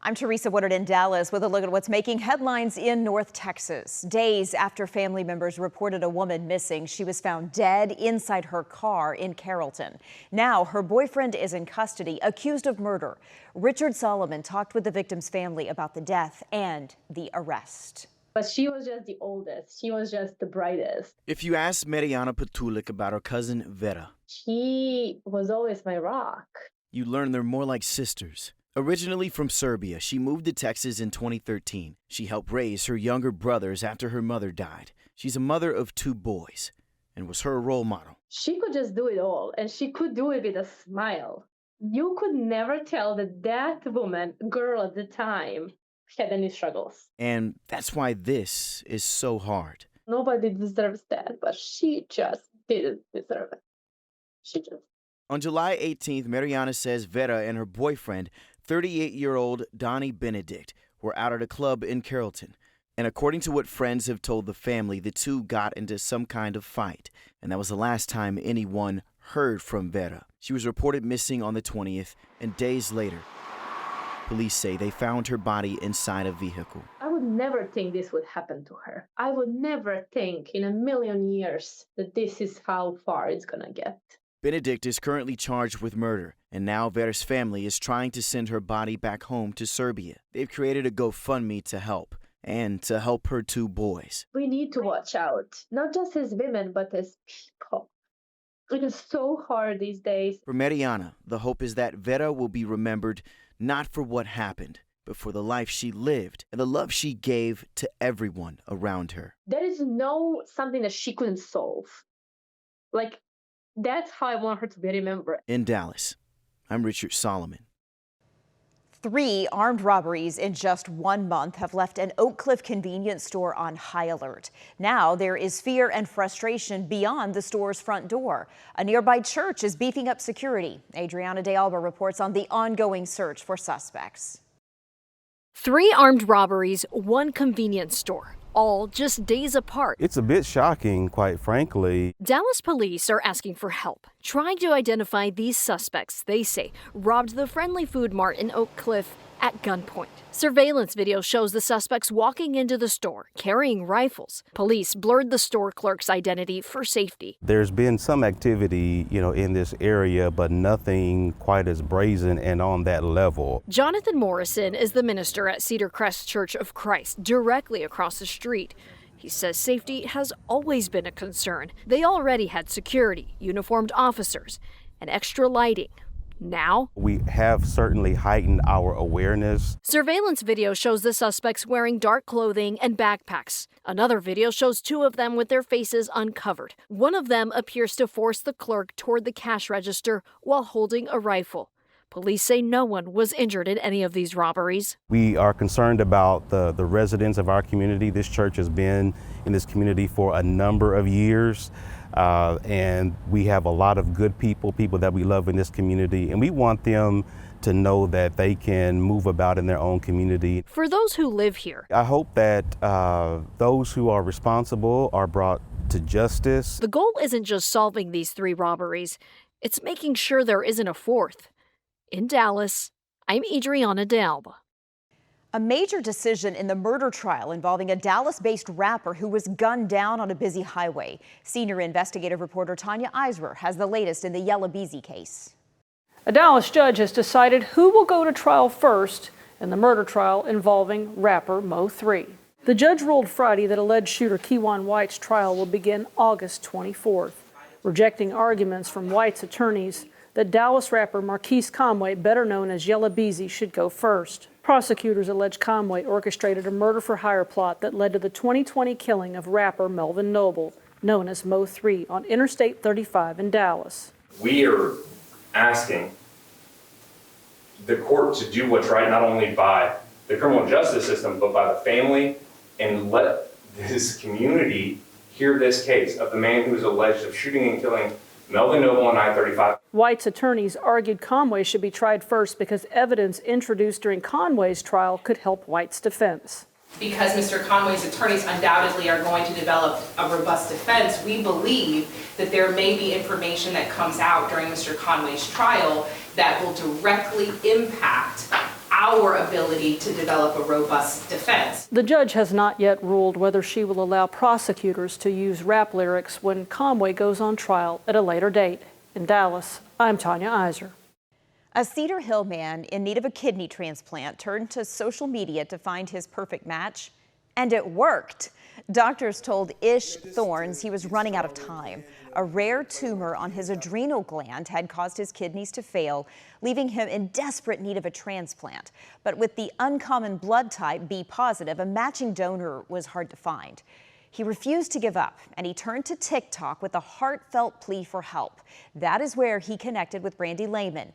I'm Teresa Woodard in Dallas with a look at what's making headlines in North Texas. Days after family members reported a woman missing, she was found dead inside her car in Carrollton. Now her boyfriend is in custody, accused of murder. Richard Solomon talked with the victim's family about the death and the arrest. But she was just the oldest. She was just the brightest. If you ask Mariana Patulik about her cousin Vera, She was always my rock. you learn they're more like sisters. Originally from Serbia, she moved to Texas in 2013. She helped raise her younger brothers after her mother died. She's a mother of 2 boys and was her role model. She could just do it all, and she could do it with a smile. You could never tell that woman, girl at the time, had any struggles. And that's why this is so hard. Nobody deserves that, but she just didn't deserve it. She just. On July 18th, Mariana says Vera and her boyfriend, 38-year-old Donnie Benedict, were out at a club in Carrollton. And according to what friends have told the family, the two got into some kind of fight. And that was the last time anyone heard from Vera. She was reported missing on the 20th, and days later, police say they found her body inside a vehicle. I would never think this would happen to her. I would never think in a million years that this is how far it's gonna get. Benedict is currently charged with murder, and now Vera's family is trying to send her body back home to Serbia. They've created a GoFundMe to help, and to help her 2 boys. We need to watch out, not just as women, but as people. It is so hard these days. For Mariana, the hope is that Vera will be remembered not for what happened, but for the life she lived and the love she gave to everyone around her. There is something that she couldn't solve. That's how I want her to be remembered. In Dallas, I'm Richard Solomon. 3 armed robberies in just 1 month have left an Oak Cliff convenience store on high alert. Now there is fear and frustration beyond the store's front door. A nearby church is beefing up security. Adriana De Alba reports on the ongoing search for suspects. 3 armed robberies, 1 convenience store, all just days apart. It's a bit shocking, quite frankly. Dallas police are asking for help, trying to identify these suspects they say robbed the Friendly Food Mart in Oak Cliff at gunpoint. Surveillance video shows the suspects walking into the store, carrying rifles. Police blurred the store clerk's identity for safety. There's been some activity, in this area, but nothing quite as brazen and on that level. Jonathan Morrison is the minister at Cedar Crest Church of Christ, directly across the street. He says safety has always been a concern. They already had security, uniformed officers, and extra lighting. Now, we have certainly heightened our awareness. Surveillance video shows the suspects wearing dark clothing and backpacks. Another video shows 2 of them with their faces uncovered. One of them appears to force the clerk toward the cash register while holding a rifle. Police say no one was injured in any of these robberies. We are concerned about the residents of our community. This church has been in this community for a number of years. And we have a lot of good people that we love in this community, and we want them to know that they can move about in their own community. For those who live here, I hope that those who are responsible are brought to justice. The goal isn't just solving these 3 robberies, it's making sure there isn't a 4th. In Dallas, I'm Adriana De Alba. A major decision in the murder trial involving a Dallas-based rapper who was gunned down on a busy highway. Senior investigative reporter Tanya Eisler has the latest in the Yella Beezy case. A Dallas judge has decided who will go to trial first in the murder trial involving rapper Mo 3. The judge ruled Friday that alleged shooter Keywan White's trial will begin August 24th, rejecting arguments from White's attorneys that Dallas rapper Marquise Conway, better known as Yella Beezy, should go first. Prosecutors allege Conway orchestrated a murder-for-hire plot that led to the 2020 killing of rapper Melvin Noble, known as Mo 3, on Interstate 35 in Dallas. We are asking the court to do what's right, not only by the criminal justice system, but by the family, and let this community hear this case of the man who is alleged of shooting and killing Melvin Noble on I-35. White's attorneys argued Conway should be tried first because evidence introduced during Conway's trial could help White's defense. Because Mr. Conway's attorneys undoubtedly are going to develop a robust defense, we believe that there may be information that comes out during Mr. Conway's trial that will directly impact our ability to develop a robust defense. The judge has not yet ruled whether she will allow prosecutors to use rap lyrics when Conway goes on trial at a later date. In Dallas, I'm Tanya Iser. A Cedar Hill man in need of a kidney transplant turned to social media to find his perfect match, and it worked. Doctors told Ish Thorns he was running out of time. A rare tumor on his adrenal gland had caused his kidneys to fail, leaving him in desperate need of a transplant. But with the uncommon blood type B positive, a matching donor was hard to find. He refused to give up, and he turned to TikTok with a heartfelt plea for help. That is where he connected with Brandy Lehman,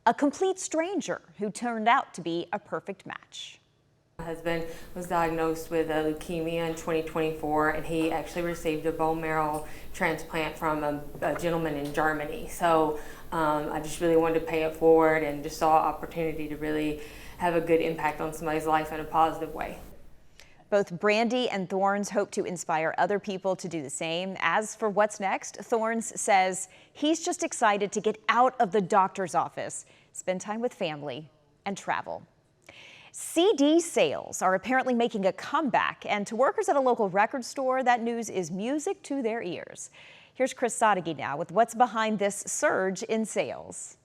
a complete stranger who turned out to be a perfect match. My husband was diagnosed with leukemia in 2024, and he actually received a bone marrow transplant from a gentleman in Germany. So I just really wanted to pay it forward and just saw an opportunity to really have a good impact on somebody's life in a positive way. Both Brandy and Thorns hope to inspire other people to do the same. As for what's next, Thorns says he's just excited to get out of the doctor's office, spend time with family, and travel. CD sales are apparently making a comeback, and to workers at a local record store, that news is music to their ears. Here's Chris Sadeghi now with what's behind this surge in sales.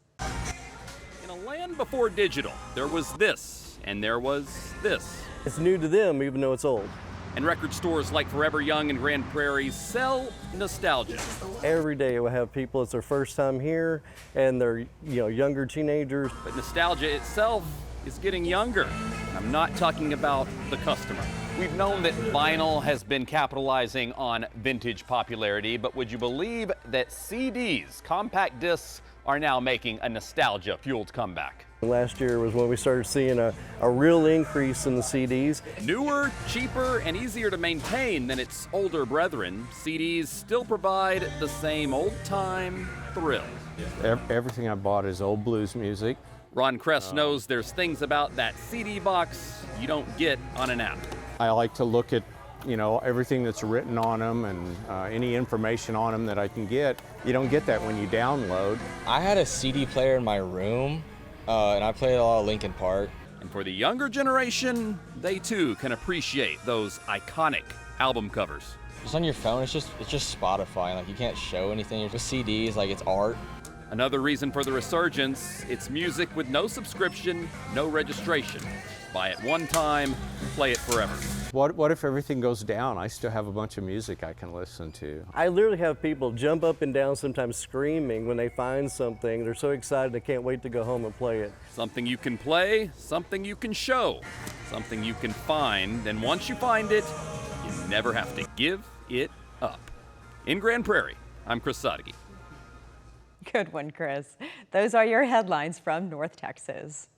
In a land before digital, there was this, and there was this. It's new to them, even though it's old. And record stores like Forever Young and Grand Prairie sell nostalgia. Every day we have people, it's their first time here, and they're younger teenagers. But nostalgia itself is getting younger. And I'm not talking about the customer. We've known that vinyl has been capitalizing on vintage popularity, but would you believe that CDs, compact discs, are now making a nostalgia-fueled comeback? Last year was when we started seeing a real increase in the CDs. Newer, cheaper, and easier to maintain than its older brethren, CDs still provide the same old-time thrill. Everything I bought is old blues music. Ron Kress knows there's things about that CD box you don't get on an app. I like to look at everything that's written on them and any information on them that I can get. You don't get that when you download. I had a CD player in my room, and I played a lot of Linkin Park. And for the younger generation, they too can appreciate those iconic album covers. Just on your phone, it's just Spotify. Like, you can't show anything. With CDs, like, it's art. Another reason for the resurgence, it's music with no subscription, no registration. Buy it one time, play it forever. What if everything goes down? I still have a bunch of music I can listen to. I literally have people jump up and down, sometimes screaming when they find something. They're so excited they can't wait to go home and play it. Something you can play, something you can show, something you can find, and once you find it, you never have to give it up. In Grand Prairie, I'm Chris Sadeghi. Good one, Chris. Those are your headlines from North Texas.